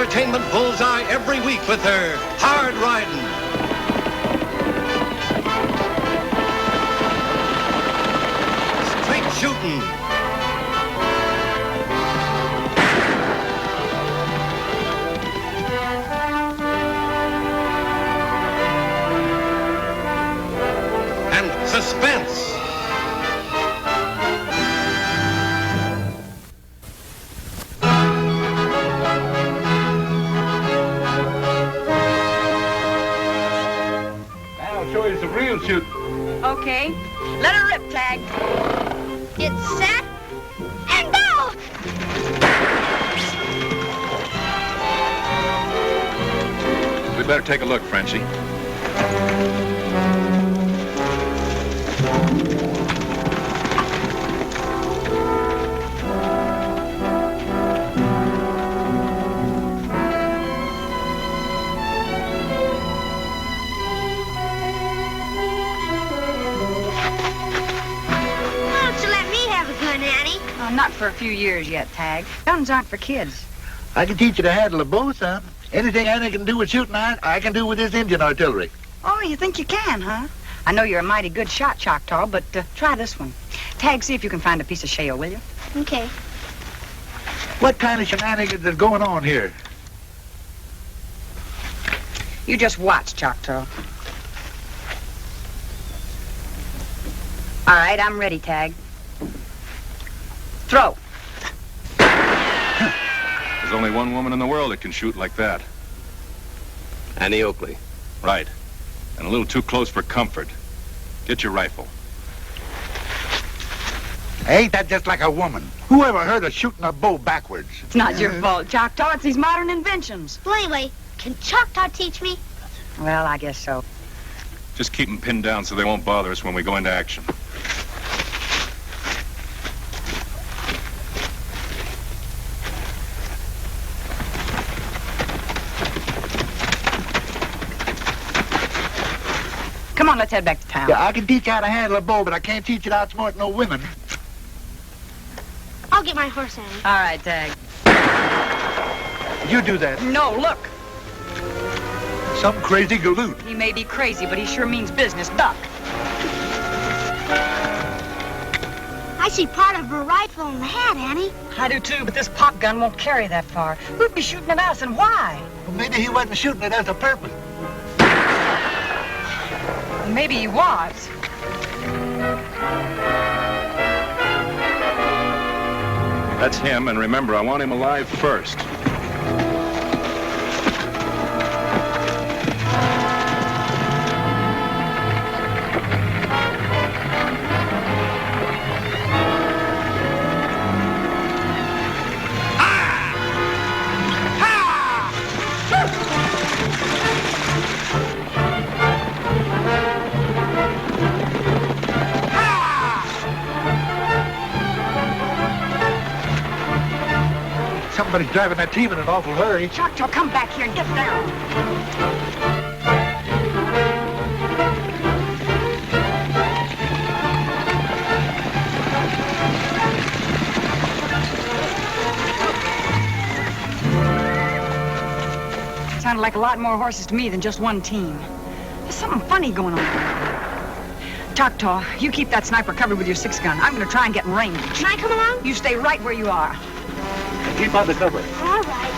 entertainment bullseye every week with her hard riding. Straight shooting. And suspense. Real shoot. Okay. Let her rip, Tag. It's set and go! We better take a look, Frenchie. Not for a few years yet, Tag. Guns aren't for kids. I can teach you to handle a bow, son. Anything Annie can do with shooting iron, I can do with this Indian artillery. Oh, you think you can, huh? I know you're a mighty good shot, Choctaw, but try this one. Tag, see if you can find a piece of shale, will you? Okay. What kind of shenanigans is going on here? You just watch, Choctaw. All right, I'm ready, Tag. Throw. There's only one woman in the world that can shoot like that. Annie Oakley. Right. And a little too close for comfort. Get your rifle. Ain't that just like a woman? Who ever heard of shooting a bow backwards? It's not your fault, Choctaw. It's these modern inventions. Well, anyway, can Choctaw teach me? Well, I guess so. Just keep them pinned down so they won't bother us when we go into action. Come on, let's head back to town. Yeah, I can teach you how to handle a bow, but I can't teach you to outsmart no women. I'll get my horse, Annie. All right, Tag. You do that. No, look. Some crazy galoot. He may be crazy, but he sure means business. Duck. I see part of her rifle in the hat, Annie. I do too, but this pop gun won't carry that far. Who'd be shooting at us and why? Well, maybe he wasn't shooting it as a purpose. Maybe he was. That's him, and remember, I want him alive first. Somebody's driving that team in an awful hurry. Choctaw, come back here and get down. Sounded like a lot more horses to me than just one team. There's something funny going on. Choctaw, you keep that sniper covered with your 6-gun. I'm going to try and get in range. Can I come along? You stay right where you are. Keep on the cover. All right.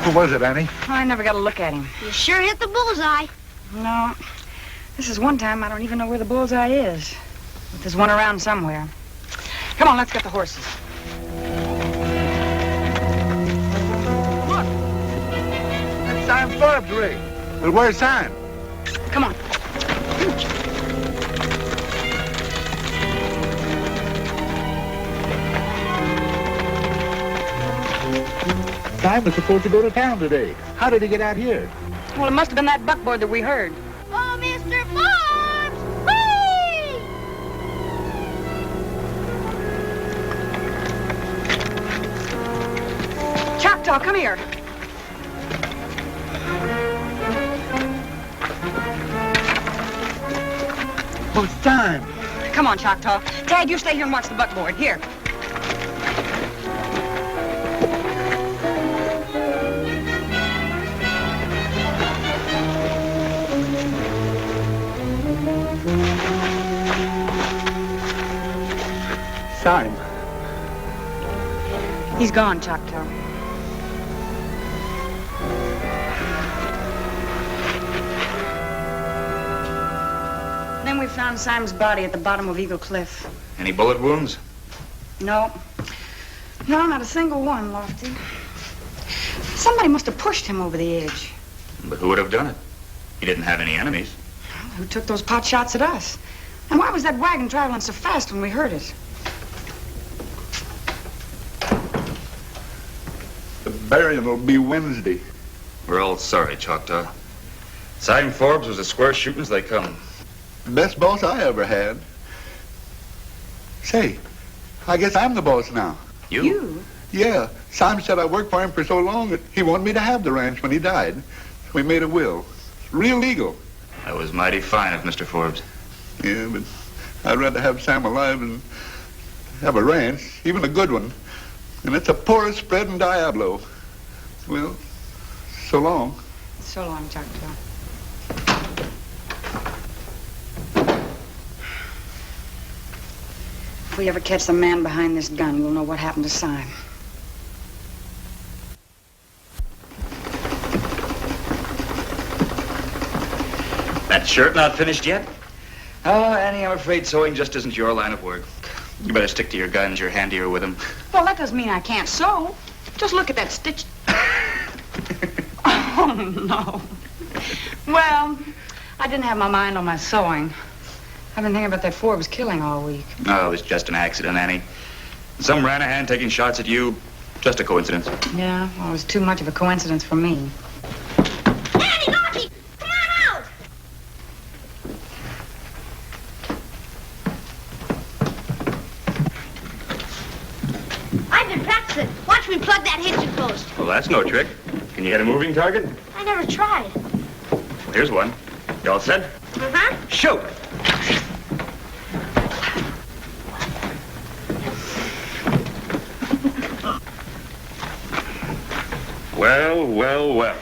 Who was it, Annie? I never got a look at him. You sure hit the bullseye. No. This is one time I don't even know where the bullseye is. But there's one around somewhere. Come on, let's get the horses. Look! That's Sam Forbes' rig. Well, where's Sam? Come on. Sam was supposed to go to town today. How did he get out here? Well, it must have been that buckboard that we heard. Oh, Mr. Forbes! Whee! Choctaw, come here. Oh, it's time. Come on, Choctaw. Tad, you stay here and watch the buckboard. Here. Time. He's gone, Choctaw. Then we found Simon's body at the bottom of Eagle Cliff. Any bullet wounds? No. No, not a single one, Lofty. Somebody must have pushed him over the edge. But who would have done it? He didn't have any enemies. Who took those pot shots at us? And why was that wagon traveling so fast when we heard it? The burying will be Wednesday. We're all sorry, Choctaw. Simon Forbes was as square shooting as they come. Best boss I ever had. Say, I guess I'm the boss now. You? Yeah, Simon said I worked for him for so long that he wanted me to have the ranch when he died. We made a will. It's real legal. That was mighty fine of Mr. Forbes. Yeah, but I'd rather have Sam alive than have a ranch, even a good one. And it's the poorest spread in Diablo. Well, so long. So long, Choctaw. If we ever catch the man behind this gun, we'll know what happened to Simon. That shirt not finished yet? Oh, Annie, I'm afraid sewing just isn't your line of work. You better stick to your guns. You're handier with them. Well, that doesn't mean I can't sew. Just look at that stitch. Oh, no. Well, I didn't have my mind on my sewing. I've been thinking about that Forbes killing all week. Oh, it was just an accident, Annie. Some Ranahan taking shots at you. Just a coincidence. Yeah, well, it was too much of a coincidence for me. Annie, Lottie, come on out! I've been practicing. Watch me plug that hitching post. Well, that's no trick. Can you hit a moving target? I never tried. Well, here's one. You all set? Uh-huh. Shoot! Well, well, well.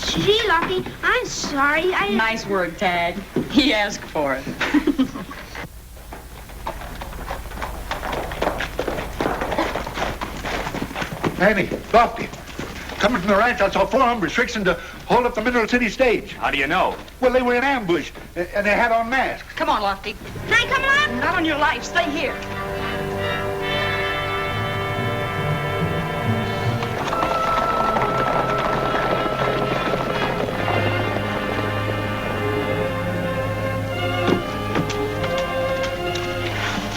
Gee, Lottie, I'm sorry. Nice word, Tad. He asked for it. Annie, Lofty, coming from the ranch, I saw 4 hombres fixing to hold up the Mineral City stage. How do you know? Well, they were in ambush, and they had on masks. Come on, Lofty. Can I come along? Not on your life. Stay here.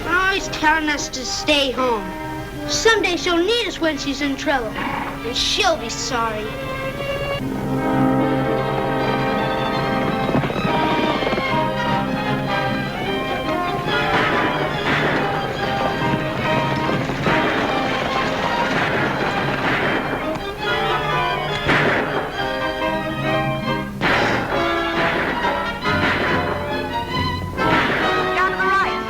Always telling us to stay home. Someday she'll need us when she's in trouble. And she'll be sorry. Down to the right.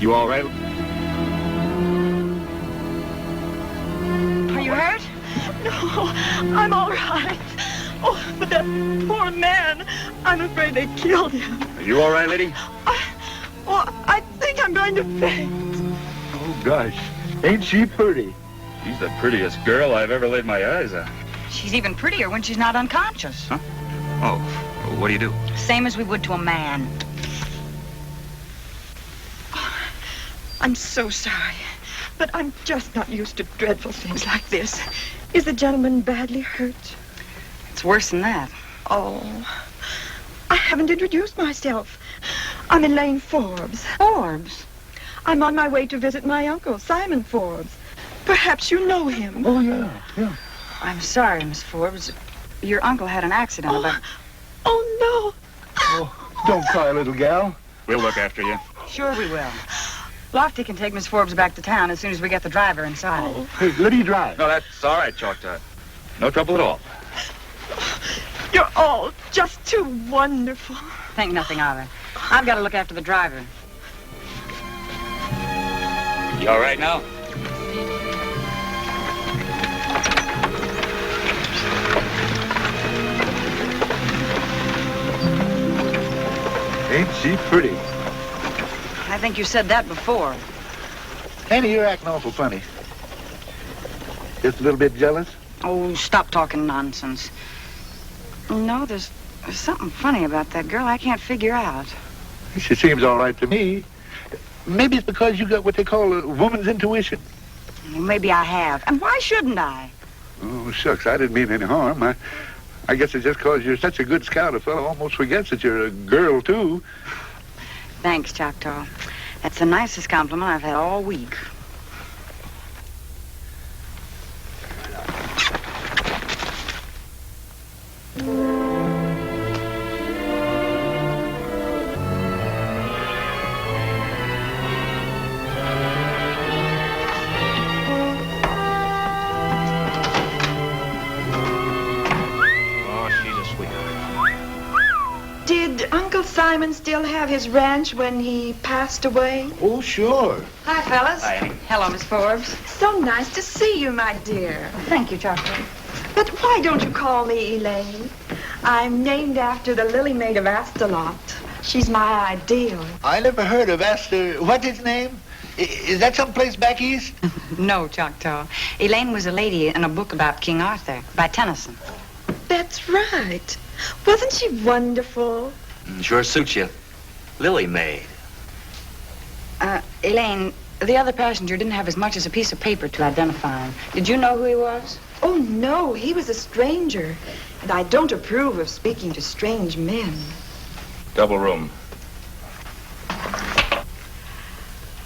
You all right? Are you hurt? No, I'm all right. Oh, but that poor man, I'm afraid they killed him. Are you all right, lady? I think I'm going to faint. Oh, gosh. Ain't she pretty? She's the prettiest girl I've ever laid my eyes on. She's even prettier when she's not unconscious. Huh? Oh, what do you do? Same as we would to a man. I'm so sorry, but I'm just not used to dreadful things like this. Is the gentleman badly hurt? It's worse than that. Oh, I haven't introduced myself. I'm Elaine Forbes. Forbes? I'm on my way to visit my uncle, Simon Forbes. Perhaps you know him. Oh, yeah. I'm sorry, Miss Forbes. Your uncle had an accident about... Oh, no. Oh, don't cry, little gal. We'll look after you. Sure we will. Lofty can take Miss Forbes back to town as soon as we get the driver inside. Oh. Hey, let me drive. No, that's all right, Choctaw. No trouble at all. You're all just too wonderful. Think nothing of it. I've got to look after the driver. You all right now? Ain't she pretty? I think you said that before. Annie, you're acting awful funny. Just a little bit jealous? Oh, stop talking nonsense. No, there's something funny about that girl I can't figure out. She seems all right to me. Maybe it's because you got what they call a woman's intuition. Maybe I have. And why shouldn't I? Oh, shucks, I didn't mean any harm. I guess it's just because you're such a good scout, a fellow almost forgets that you're a girl, too. Thanks, Choctaw. That's the nicest compliment I've had all week. Did Uncle Simon still have his ranch when he passed away? Oh, sure. Hi, fellas. Hi, Annie. Hello, Miss Forbes. So nice to see you, my dear. Thank you, Choctaw. But why don't you call me Elaine? I'm named after the lily maid of Astalot. She's my ideal. I never heard of Astor. What's his name? Is that someplace back east? No, Choctaw. Elaine was a lady in a book about King Arthur by Tennyson. That's right. Wasn't she wonderful? Sure suits you. Lily Maid. Elaine, the other passenger didn't have as much as a piece of paper to identify him. Did you know who he was? Oh, no, he was a stranger. And I don't approve of speaking to strange men. Double room.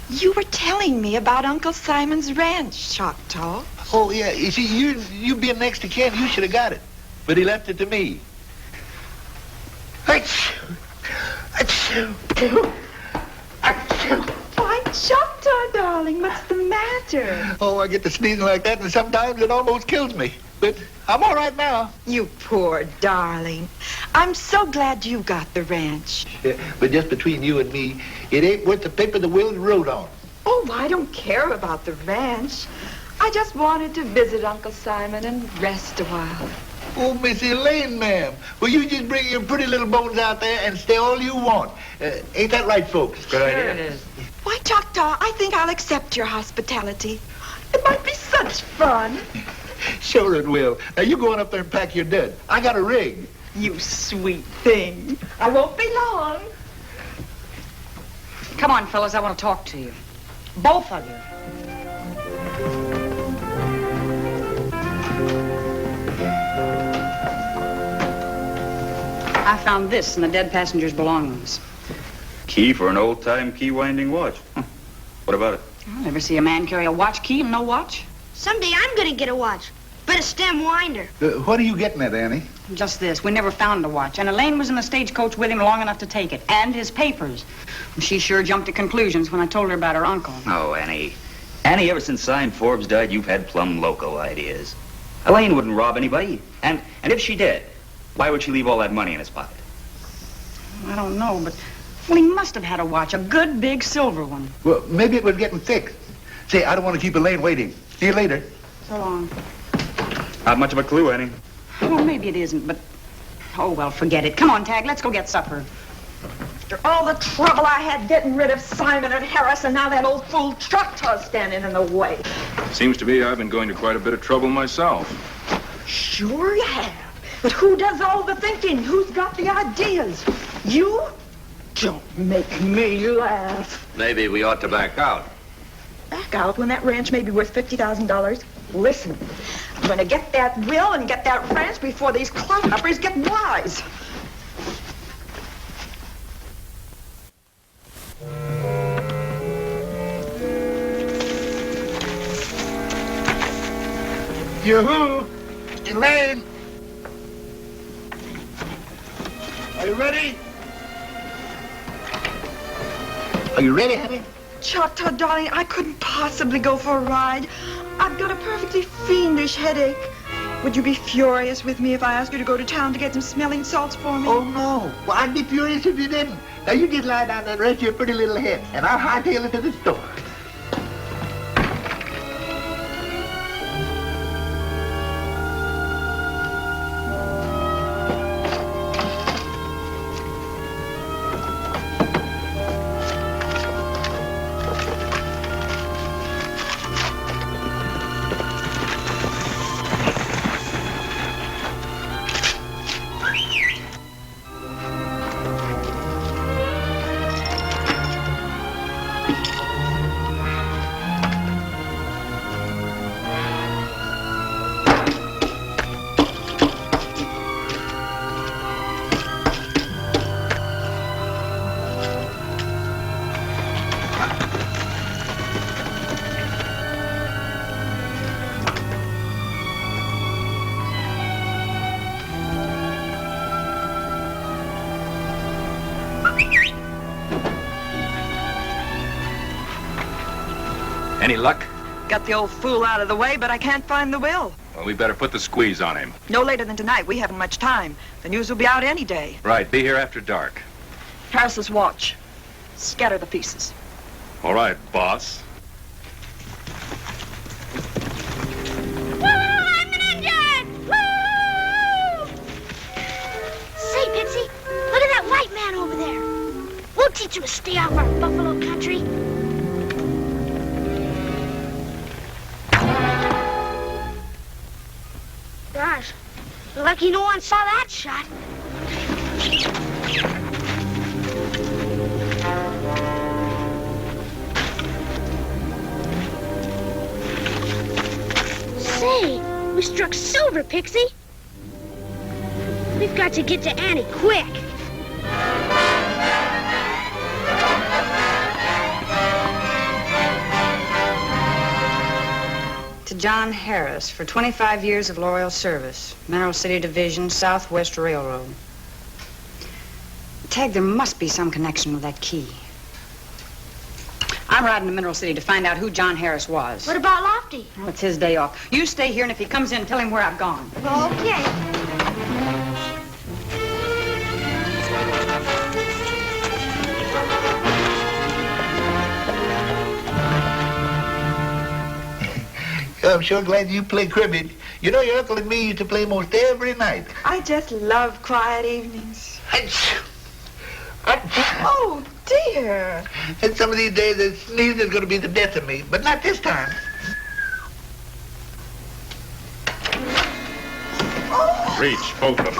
You were telling me about Uncle Simon's ranch, Choctaw. Oh, yeah. You see, you being next to Ken, you should have got it. But he left it to me. Why, Choctaw, darling, what's the matter? Oh, I get to sneezing like that, and sometimes it almost kills me. But I'm all right now. You poor darling. I'm so glad you got the ranch. Yeah, but just between you and me, it ain't worth the paper the will wrote on. Oh, I don't care about the ranch. I just wanted to visit Uncle Simon and rest a while. Oh, Miss Elaine, ma'am. Well, you just bring your pretty little bones out there and stay all you want. Ain't that right, folks? Sure it is. Why, Choctaw, I think I'll accept your hospitality. It might be such fun. Sure it will. Now, you go on up there and pack your dud. I got a rig. You sweet thing. I won't be long. Come on, fellas, I want to talk to you. Both of you. I found this in the dead passenger's belongings. Key for an old-time key-winding watch. Huh. What about it? I'll never see a man carry a watch key and no watch. Someday I'm gonna get a watch, but a stem winder. What are you getting at, Annie? Just this. We never found a watch. And Elaine was in the stagecoach with him long enough to take it. And his papers. She sure jumped to conclusions when I told her about her uncle. Oh, Annie. Annie, ever since Simon Forbes died, you've had plumb loco ideas. Elaine wouldn't rob anybody. And if she did, why would she leave all that money in his pocket? I don't know, but Well, he must have had a watch, a good big silver one. Well, maybe it was getting fixed. Say, I don't want to keep Elaine waiting. See you later. So long. Not much of a clue, Annie. Well, maybe it isn't, but... Oh, well, forget it. Come on, Tag, let's go get supper. After all the trouble I had getting rid of Simon and Harris, and now that old fool Choctaw's standing in the way. Seems to me I've been going to quite a bit of trouble myself. Sure you have. But who does all the thinking? Who's got the ideas? You? Don't make me laugh. Maybe we ought to back out. Back out when that ranch may be worth $50,000. Listen, I'm going to get that will and get that ranch before these clod-uppers get wise. Yoo-hoo! Elaine! Are you ready? Are you ready, honey? Choctaw, darling, I couldn't possibly go for a ride. I've got a perfectly fiendish headache. Would you be furious with me if I asked you to go to town to get some smelling salts for me? Oh, no. Well, I'd be furious if you didn't. Now, you just lie down there and rest your pretty little head, and I'll hightail it to the store. Any luck? Got the old fool out of the way, but I can't find the will. Well, we better put the squeeze on him. No later than tonight. We haven't much time. The news will be out any day. Right, be here after dark. Harris's watch. Scatter the pieces. All right, boss. Woo! I'm an engine! Woo! Say, Pixie, look at that white man over there. We'll teach him to stay off our buffalo country. Gosh, lucky no one saw that shot. Say, we struck silver, Pixie. We've got to get to Annie quick. To John Harris for 25 years of loyal service, Mineral City Division, Southwest Railroad. Tag, there must be some connection with that key. I'm riding to Mineral City to find out who John Harris was. What about Lofty? Well, it's his day off. You stay here, and if he comes in, tell him where I've gone. Okay. I'm sure glad you play cribbage. You know, your uncle and me used to play most every night. I just love quiet evenings. Achoo. Oh, dear. And some of these days, the sneeze is going to be the death of me, but not this time. Reach, both of them.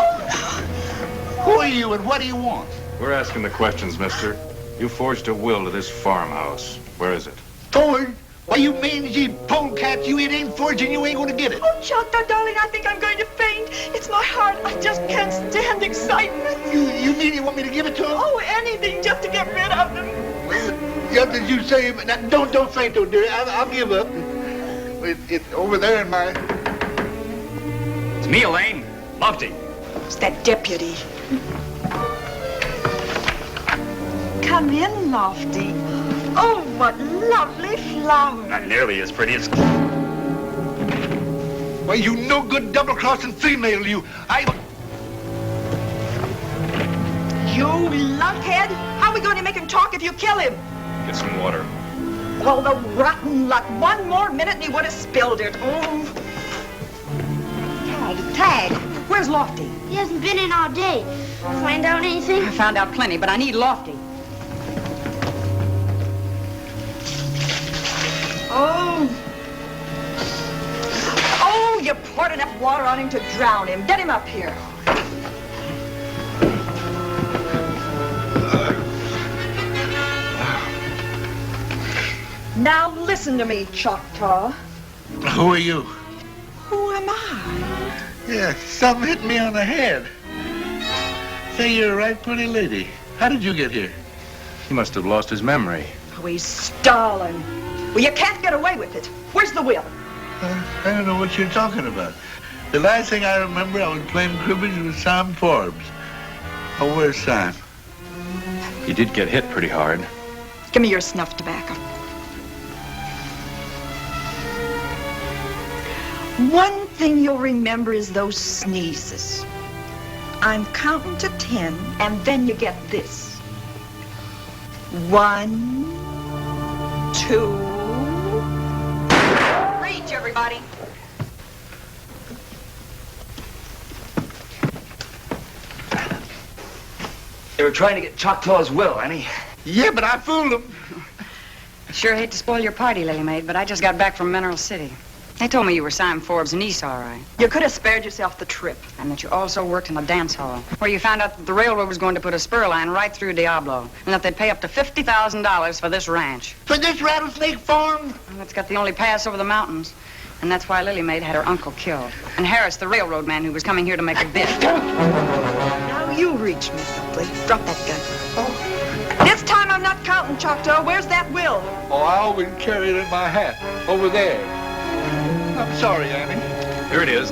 Who are you and what do you want? We're asking the questions, mister. You forged a will to this farmhouse. Where is it? Forged? Why, you mangy polecat, you it ain't forged and you ain't going to get it. Oh, Choctaw, darling, I think I'm going to faint. It's my heart. I just can't stand excitement. You mean you want me to give it to him? Oh, anything just to get rid of them. Well, just as you say, but now, don't faint, though, dear. I'll give up. It's over there in my... It's me, Elaine. Lofty. It's that deputy. Come in, Lofty. Oh, what lovely flowers. Not nearly as pretty as... Why, you no-good double-crossing female, you. You lunkhead! How are we going to make him talk if you kill him? Get some water. Oh, the rotten luck. One more minute and he would have spilled it. Oh. Tag. Where's Lofty? He hasn't been in all day. Find out anything? I found out plenty, but I need Lofty. Oh. Oh, you poured enough water on him to drown him. Get him up here. Now listen to me, Choctaw. Who are you? Who am I? Yeah, something hit me on the head. Say, you're a right pretty lady. How did you get here? He must have lost his memory. Oh, he's stalling. Well, you can't get away with it. Where's the will? I don't know what you're talking about. The last thing I remember, I was playing cribbage with Sam Forbes. Oh, where's Sam? He did get hit pretty hard. Give me your snuff tobacco. One thing you'll remember is those sneezes. I'm counting to 10, and then you get this. 1, 2. Reach, everybody. They were trying to get Choctaw's will, Annie. Yeah, but I fooled him. I sure hate to spoil your party, Lily Maid, but I just got back from Mineral City. They told me you were Simon Forbes and Esau, right? You could have spared yourself the trip. And that you also worked in a dance hall, where you found out that the railroad was going to put a spur line right through Diablo, and that they'd pay up to $50,000 for this ranch. For this rattlesnake farm? And it's got the only pass over the mountains. And that's why Lily Maid had her uncle killed. And Harris, the railroad man who was coming here to make a bid. Now you reach me, Oakley. Drop that gun. Oh. This time I'm not counting, Choctaw. Where's that will? Oh, I always carry it in my hat. Over there. I'm sorry, Annie. Here it is.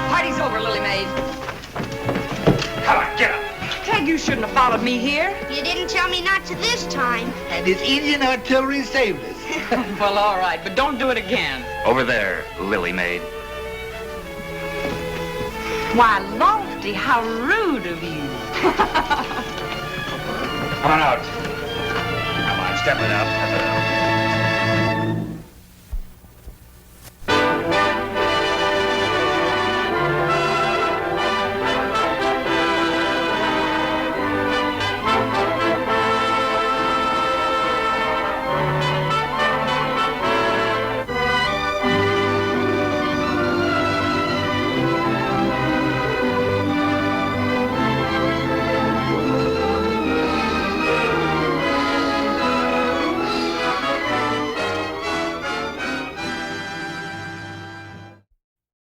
Party's over, Lily Maid. Come on, get up. Ted, you shouldn't have followed me here. You didn't tell me not to this time. And his Indian artillery saved us. Well, all right, but don't do it again. Over there, Lily Maid. Why, Lofty, how rude of you. Come on out. Come on, step it up.